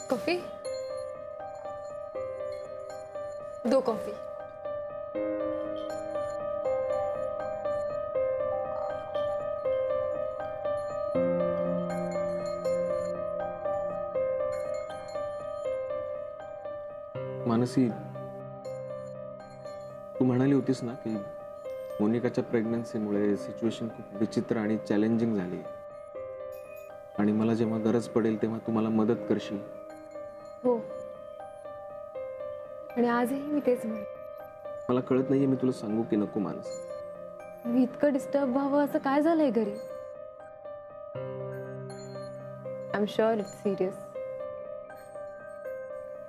Coffee? 2 coffee. Mansi, तू म्हणाली होतीस ना की मोनिकाच्या प्रेग्नन्सीमुळे सिच्युएशन खूप विचित्र आणि चॅलेंजिंग झाली आणि मला जेव्हा गरज पडेल तेव्हा तू मला मदत करशील. हो, आणि आजही मी तेच म्हणते. मला कळत नाहीये मी तुला सांगू की नको. मानसी, मी इतकं डिस्टर्ब व्हावं असं काय झालंय घरी? I am sure it's serious.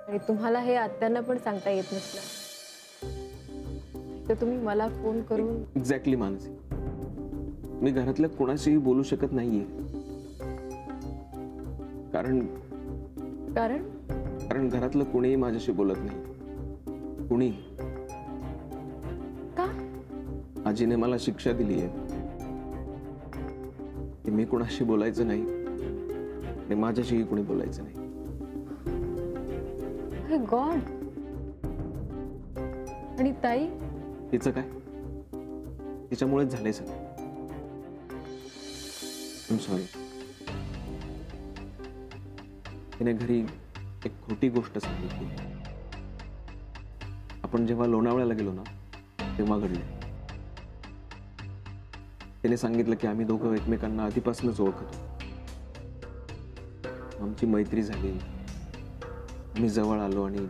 आणि तुम्हाला हे आत्यांना पण सांगता येत नसलं तर तुम्ही मला फोन करून. एक्झॅक्टली मानसी, मी घरातल्या कोणाशीही बोलू शकत नाहीये. कारण कारण कारण घरातलं कोणीही माझ्याशी बोलत नाही. कुणी. का? आजीने मला शिक्षा दिली आहे की मी कोणाशी बोलायचं नाही आणि माझ्याशीही कोणी बोलायचं नाही. हे गॉड. आणि ताई? तिचं काय? तिच्यामुळेच झालंय सगळं. I am sorry. तिने घरी एक खोटी गोष्ट सांगितली. आपण जेव्हा लोणावळ्याला गेलो ना तेव्हा घडले. तिने सांगितलं की आम्ही दोघं एकमेकांना आधीपासूनच ओळखतो. आमची मैत्री झाली, आम्ही जवळ आलो आणि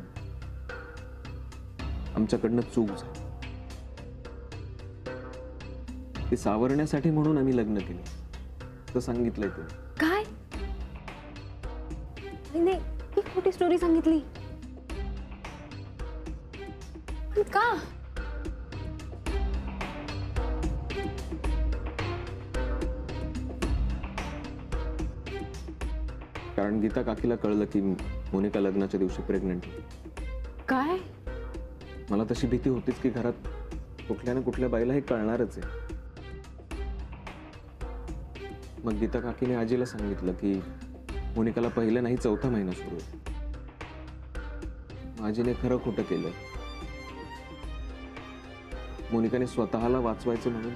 आमच्याकडनं चूक झाली. ती सावरण्यासाठी म्हणून आम्ही लग्न केले असं सांगितलंय तिने. काय? नाही, ही खोटी स्टोरी सांगितली. पण का? कारण गीता काकीला कळलं की मोनिका लग्नाच्या दिवशी प्रेग्नंट होती. काय? मला तशी भीती होतीच की घरात कुठल्या ना कुठल्या बाईला हे कळणारच आहे. मग गीता काकीने आजीला सांगितलं की मोनिकाला पहिला नाही 4था महिना सुरू आहे. आजीने खरं खोटं केलं. मोनिकाने स्वतःला वाचवायचं म्हणून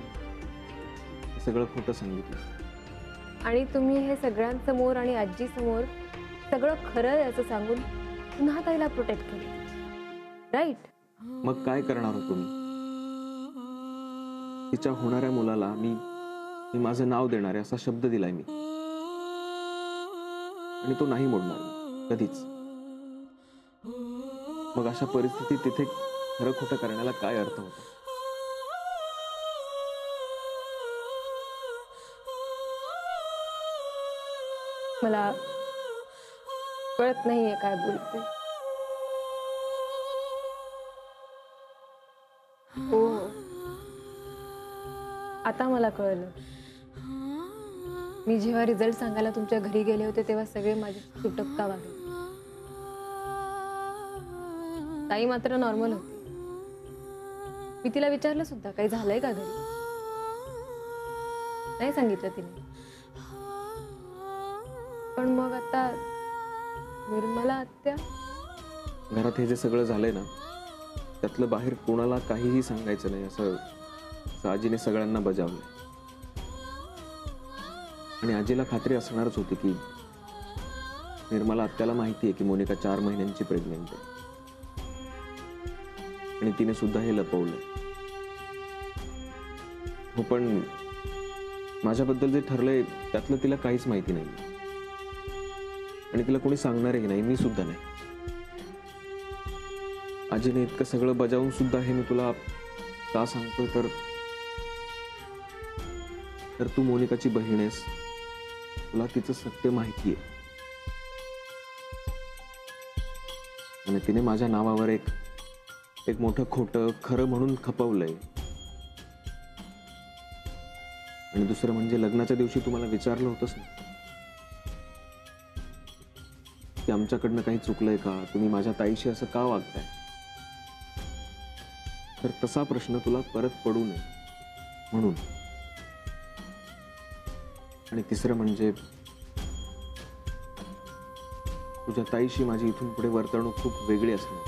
सगळं खोटं सांगितलं. आणि तुम्ही हे सगळ्यांसमोर आणि आजी समोर सगळं खरं आहे असं सांगून पुन्हा ताईला प्रोटेक्ट केलं, राईट? मग काय करणार होतो मी? तिच्या होणाऱ्या मुलाला मी माझं नाव देणार आहे असा शब्द दिलाय मी, आणि तो नाही मोडणार मी कधीच. मग अशा परिस्थितीत तिथे खरं खोटं करण्याला काय अर्थ होता? मला कळत नाहीये काय बोलते. हो, आता मला कळलं. मी जेव्हा रिझल्ट सांगायला तुमच्या घरी गेले होते तेव्हा सगळे माझे तुटकता वागले. ताई मात्र नॉर्मल होती. मी तिला विचारलं सुद्धा काही झालंय का घरी. नाही सांगितलं तिने. पण मग आता निर्मला आत्या. घरात हे जे सगळं झालंय ना त्यातलं बाहेर कोणाला काहीही सांगायचं नाही असं आजीने सगळ्यांना बजावलं. आणि आजीला खात्री असणारच होती की निर्मला आत्याला माहिती आहे की मोनिका 4 महिन्यांची प्रेग्नंट आहे आणि तिने सुद्धा हे लपवलंय. हो, पण माझ्याबद्दल जे ठरलंय त्यातलं तिला काहीच माहिती नाही आणि तिला कोणी सांगणारही नाही, मी सुद्धा नाही. आजीने इतकं सगळं बजावून सुद्धा हे मी तुला का सांगतोय तर तू मोनिकाची बहीण आहेस, तुला तिचं सत्य माहिती आहे. आणि तिने माझ्या नावावर एक मोठं खोटं खरं म्हणून खपवलंय. आणि दुसरं म्हणजे लग्नाच्या दिवशी तुम्हाला विचारलं होतंस ना की आमच्याकडनं काही चुकलंय का, तुम्ही माझ्या ताईशी असं का वागताय, तर तसा प्रश्न तुला परत पडू नये म्हणून. आणि तिसरं म्हणजे तुझ्या ताईशी माझी इथून पुढे वर्तणूक खूप वेगळी असणार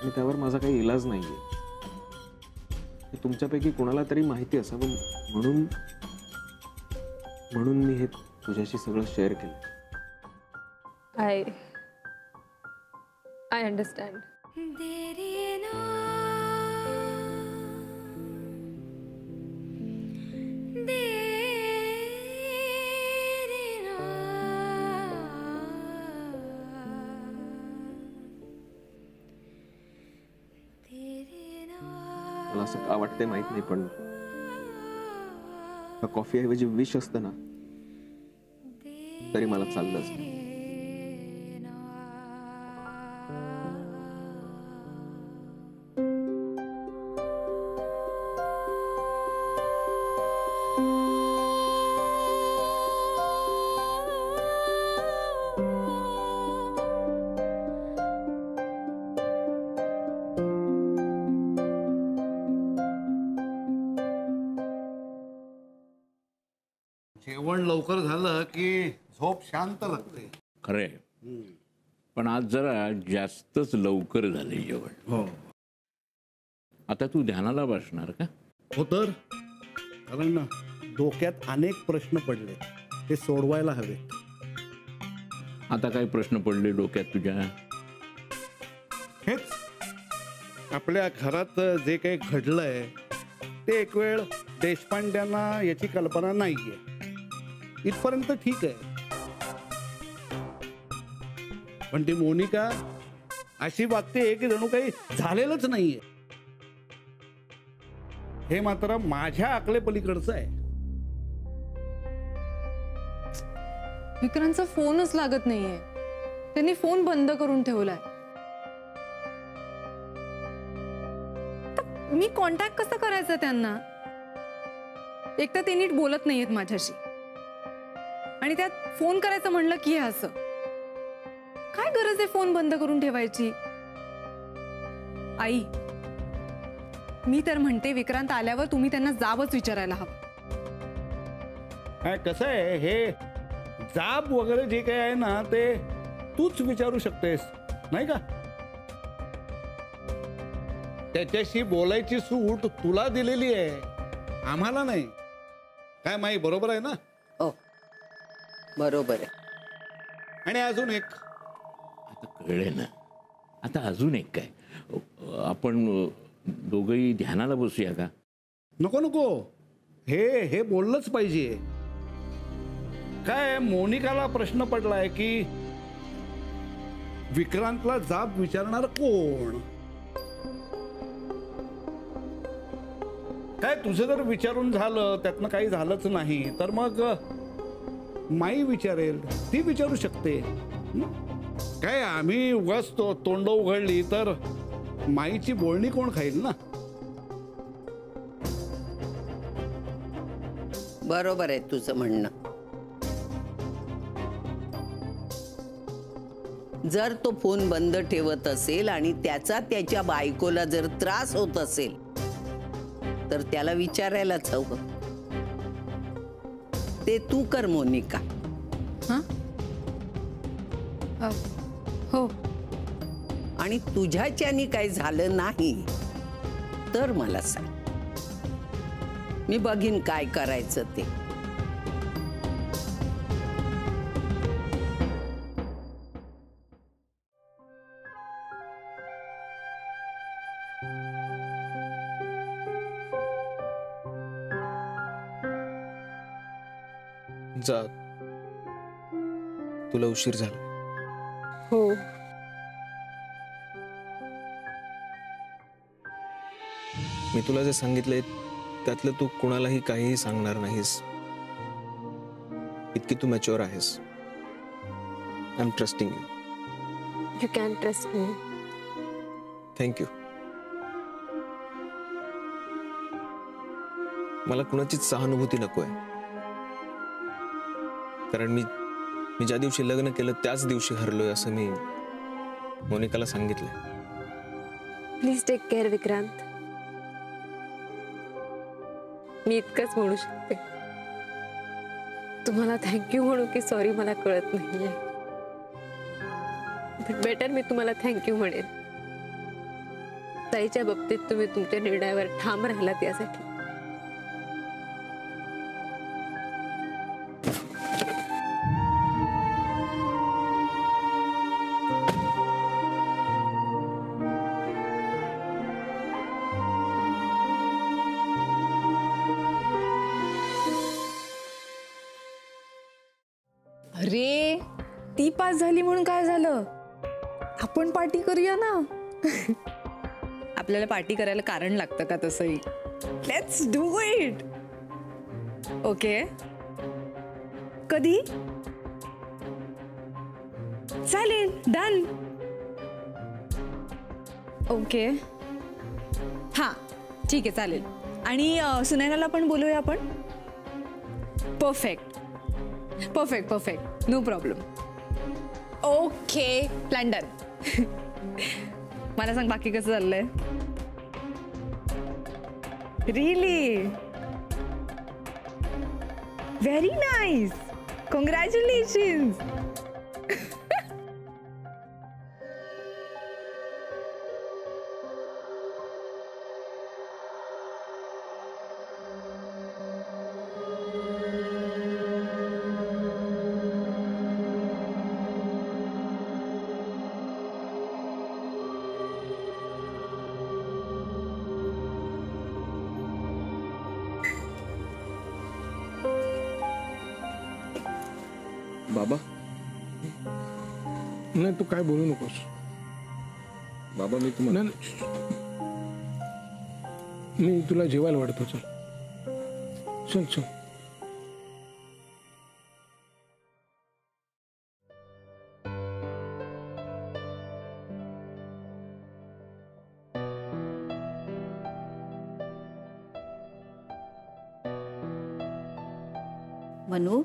आणि त्यावर माझा काही इलाज नाहीये. हे तुमच्यापैकी कोणाला तरी माहिती असावं म्हणून म्हणून मी हे तुझ्याशी सगळं शेअर केलं. I understand. मला असं का वाटतंय माहित नाही, पण कॉफी ऐवजी विष असतं ना तरी मला चाललं असतं. जेवण लवकर झालं की झोप शांत लागते. खरंय, पण आज जरा जास्तच लवकर झाले जेवण. हो आता तू ध्यानाला बसणार का? हो तर कारण ना डोक्यात अनेक प्रश्न पडले, ते सोडवायला हवेत. आता काय प्रश्न पडले डोक्यात तुझ्या? हेच आपल्या घरात जे काही घडलंय ते एक वेळ देशपांड्यांना याची कल्पना नाहीये. इथपर्यंत ठीक आहे, पण ती मोनिका अशी वागते की जणू काही झालेलंच नाहीये. हे मात्र माझ्या अकलेपलीकडचं आहे. विक्रांतचा फोनच लागत नाहीये. त्यांनी फोन बंद करून ठेवलाय. मी कॉन्टॅक्ट कसं करायचं त्यांना? एक तर ते नीट बोलत नाहीयेत माझ्याशी, आणि त्यात फोन करायचं म्हणलं की हे असं. काय गरज आहे फोन बंद करून ठेवायची? आई, मी तर म्हणते विक्रांत आल्यावर तुम्ही त्यांना जाबच विचारायला हवं. काय कसं आहे, हे जाब वगैरे जे काही आहे ना ते तूच विचारू शकतेस नाही का? त्याच्याशी बोलायची सूट तुला दिलेली आहे, आम्हाला नाही. काय माही बरोबर आहे ना? हो बरोबर आहे. आणि अजून एक आता कळले ना. आता अजून एक काय, आपण दोघंही ध्यानाला बसूया का? नको नको, हे हे बोललंच पाहिजे. काय मोनिकाला प्रश्न पडलाय की विक्रांतला जाब विचारणार कोण? काय तुझं जर विचारून झालं त्यातनं काही झालंच नाही तर मग माई विचारेल, ती विचारू शकते. काय आम्ही उगाच तोंड उघडली तर माईची बोलणी कोण खाईल ना? बरोबर आहे तुझं म्हणणं. जर तो फोन बंद ठेवत असेल आणि त्याचा त्याच्या बायकोला जर त्रास होत असेल तर त्याला विचारायलाच हवं. ते तू कर मोनिका. हा? हो. आणि तुझ्याच्यानी काही झालं नाही तर मला सांग, मी बघीन काय करायचं ते. जा, तुला उशीर झाला. हो, मी तुला जे सांगितलंय त्यातलं तू कुणालाही काहीही सांगणार नाहीस. इतकी तू मॅच्युअर आहेस. I am trusting you. You can trust me. Thank you. मला कुणाचीच सहानुभूती नकोय, कारण मी ज्या दिवशी लग्न केलं त्याच दिवशी हरलोय असं मी मोनिकाला सांगितलंय. Please take care Vikrant. मी इतकंच म्हणू शकते. तुम्हाला थँक्यू म्हणू की सॉरी मला कळत नाहीये. पण बेटर मी तुम्हाला थँक्यू म्हणेन. ताईच्या बाबतीत तुम्ही तुमच्या निर्णयावर ठाम राहिलात यासाठी. अरे ती पास झाली म्हणून काय झालं, आपण पार्टी करूया ना. आपल्याला पार्टी करायला कारण लागतं का तसंही. Let's do it. ओके कधी चालेल. डन. ओके हां ठीक आहे चालेल. आणि सुनैनाला पण बोलूया आपण. Perfect perfect perfect no problem. Okay plan done. मला सांग बाकी कसं चाललंय. Really very nice. कॉंग्रॅच्युलेशन्स. बाबा, नाही तू काय बोलू नकोस. बाबा मी तुम्हाला नाही, मी तुला जेवायला वाढतो. चल चल चल. मनू,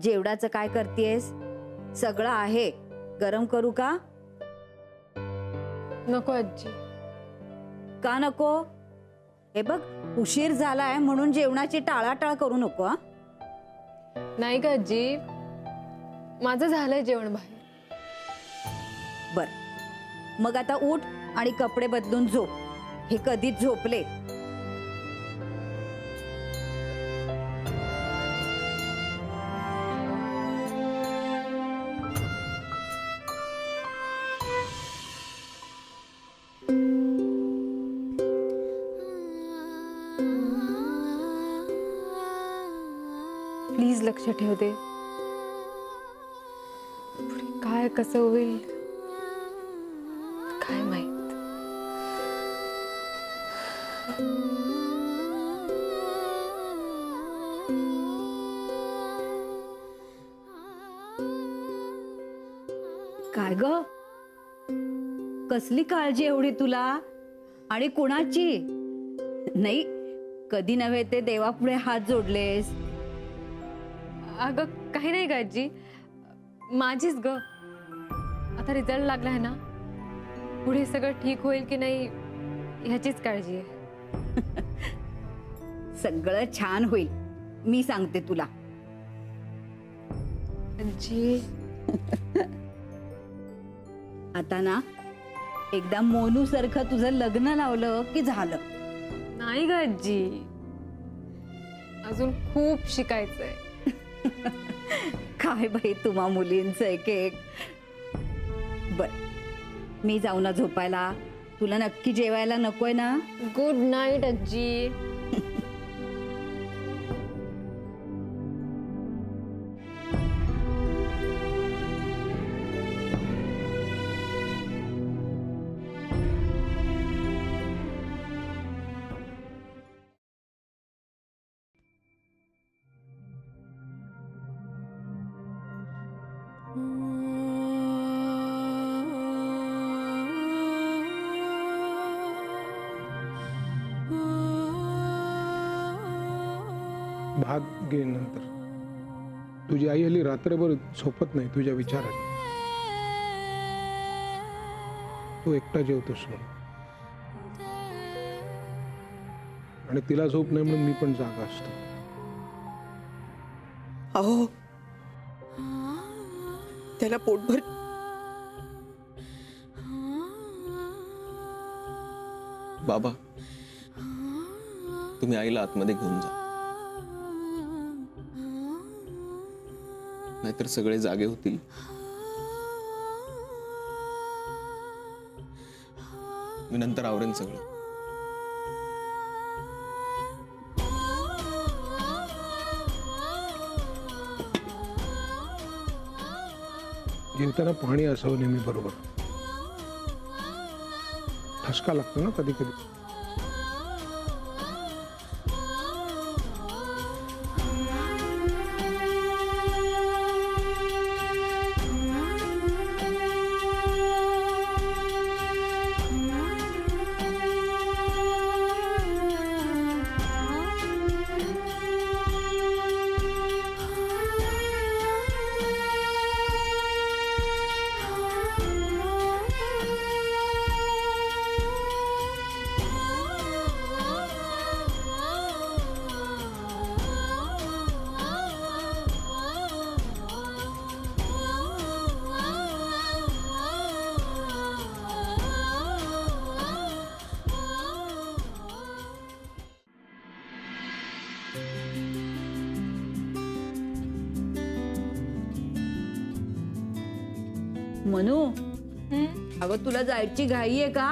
जेवणाचं काय करतेस. सगळं आहे, गरम करू का. नको आजी. का नको. हे बघ उशीर झालाय म्हणून जेवणाची टाळाटाळ करू नको. हा नाही का आजी, माझं झालंय जेवण बाहेर. बर मग आता उठ आणि कपडे बदलून झोप. हे कधीच झोपले. प्लीज लक्ष ठेव दे. पुढे काय कसं होईल काय माहित. काय ग, कसली काळजी एवढी तुला आणि कुणाची. नाही कधी नव्हे ते देवापुढे हात जोडलेस. अगं काही नाही का आजी, माझीच ग. आता रिझल्ट लागलाय ना, पुढे सगळं ठीक होईल की नाही ह्याचीच काळजी आहे. सगळं छान होईल, मी सांगते तुला. आजी आता ना एकदा मोनू सारखं तुझं लग्न लावलं की झालं. नाही ग आजी, अजून खूप शिकायचंय. काय बाई तुम्हा मुलींचं एक एक. बर मी जाऊ ना झोपायला. तुला नक्की जेवायला नकोय ना. गुड नाईट आजी. भात घे नंतर. तुझी आई हल्ली रात्रभर झोपत नाही तुझ्या विचारात. तू एकटा जेवतोस म्हणून, आणि तिला झोप नाही म्हणून मी पण जागा असतो. अहो त्याला पोटभर बाबा तुम्ही आईला आतमध्ये घेऊन जा, नाहीतर सगळे जागे होतील. मी नंतर आवरेन सगळं. जेवताना पाणी असावं नेहमी बरोबर. ठसका लागतो ना कधी कधी. मनू, अगं तुला जायची घाई आहे का?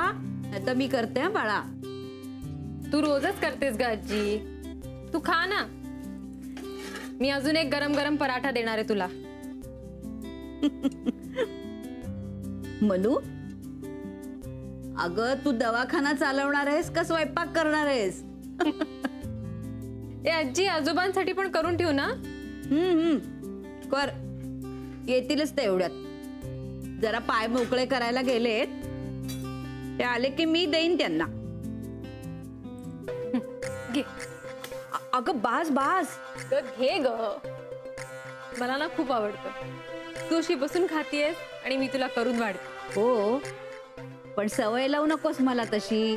आता मी करते हा बाळा. तू रोजच करतेस ग आजी. तू खा ना. मी अजून एक गरम गरम पराठा देणार आहे तुला. मनू, अगं तू दवाखाना चालवणार आहेस का स्वयंपाक करणार आहेस? ए आजी, आजोबांसाठी पण करून ठेवू ना. कर, येतीलच तेवढ्यात. जरा पाय मोकळे करायला गेलेत, ते आले की मी देईन त्यांना. घे अगं बास बास. ग, घे ग. मला ना खूप आवडतं. तू अशी बसून खातीयस आणि मी तुला करून वाढते. हो, पण सवय लावू नकोस मला तशी.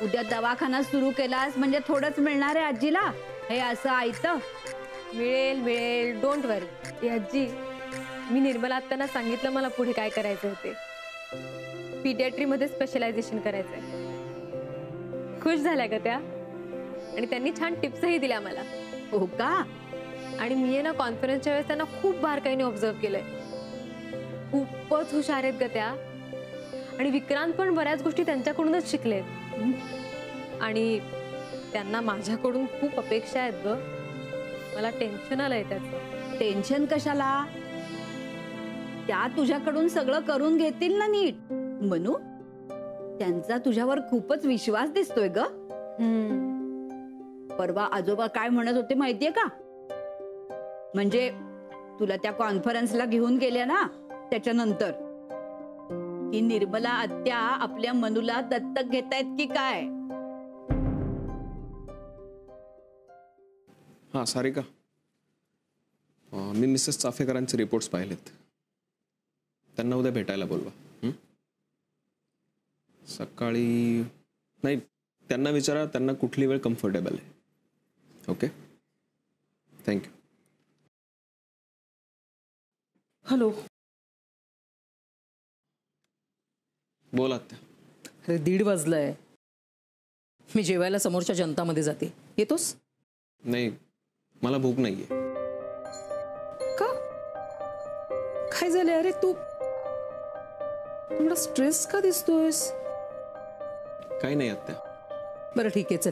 उद्या दवाखाना सुरू केलास म्हणजे थोडंच मिळणार आहे आजीला. हे असं आयतं मिळेल मिळेल, डोंट वरी. आजी, मी निर्मला आत्यांना सांगितलं मला पुढे काय करायचं होते. पीडियाट्री मध्ये स्पेशलायझेशन करायचंय. खुश झाल्या का त्या? आणि त्यांनी छान टिप्सही दिल्या मला. हो का? आणि मी ना कॉन्फरन्सच्या वेळेस त्यांना खूप बारकाईने ऑब्झर्व केलंय. खूपच हुशार आहेत ग त्या. आणि विक्रांत पण बऱ्याच गोष्टी त्यांच्याकडूनच शिकलेत. आणि त्यांना माझ्याकडून खूप अपेक्षा आहेत ग. मला टेन्शन आलंय त्याचं. टेन्शन कशाला? त्या तुझ्याकडून सगळं करून घेतील ना नीट. मनू, त्यांचा तुझ्यावर खूपच विश्वास दिसतोय ग. परवा आजोबा काय म्हणत होते माहितीये का? म्हणजे तुला त्या कॉन्फरन्सला घेऊन गेल्या ना त्याच्यानंतर, की निर्मला आत्या आपल्या मनूला दत्तक घेतायत की काय? हा सारिका, मी मिसेस चाफेकरांचे रिपोर्ट्स पाहिलेत. त्यांना उद्या भेटायला बोलवा. सकाळी नाही, त्यांना विचारा त्यांना कुठली वेळ कम्फर्टेबल आहे. Okay, thank you. हॅलो. बोला त्या. अरे 1:30 वाजलाय. मी जेवायला समोरच्या जनतामध्ये जाते. येतोस? नाही, मला भूक नाहीये. का? काय झालंय? अरे तू थोडा स्ट्रेस का दिसतोयस? काही नाही आत्या. बरं ठीक आहे, चल.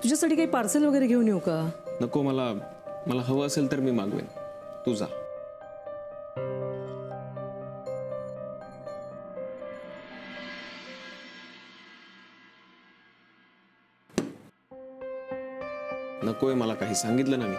तुझ्यासाठी काही पार्सल वगैरे घेऊन येऊ का? नको, मला हवं असेल तर मी मागवेन. तू जा. नकोय मला काही, सांगितलं ना मी.